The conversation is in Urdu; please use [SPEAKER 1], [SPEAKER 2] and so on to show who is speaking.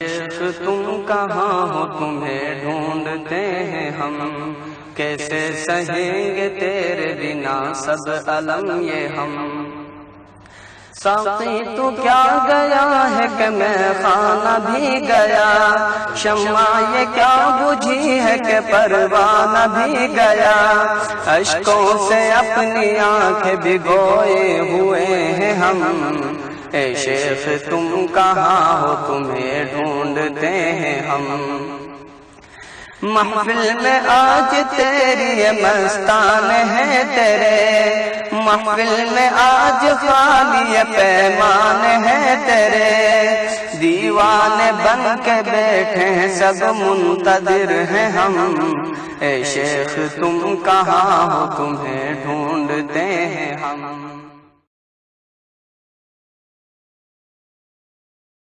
[SPEAKER 1] شیخ تم کہاں ہو، تمہیں ڈھونڈتے ہیں ہم، کیسے سہیں گے تیرے بنا سب علم یہ ہم۔ ساقی تو کیا گیا ہے کہ میں خانہ بھی گیا، شمع یہ کیا بجھی ہے کہ پروانہ بھی گیا، اشکوں سے اپنی آنکھیں بھگوئے ہوئے ہیں ہم۔ اے شیخ تم کہاں ہو، تمہیں ڈھونڈتے ہیں ہم۔ محفل میں آج تیری مستان ہے تیرے، محفل میں آج خالی پیمان ہے تیرے، دیوانے بن کے بیٹھے ہیں سب منتظر ہیں ہم۔ اے شیخ تم کہاں ہو، تمہیں ڈھونڈتے ہیں ہم۔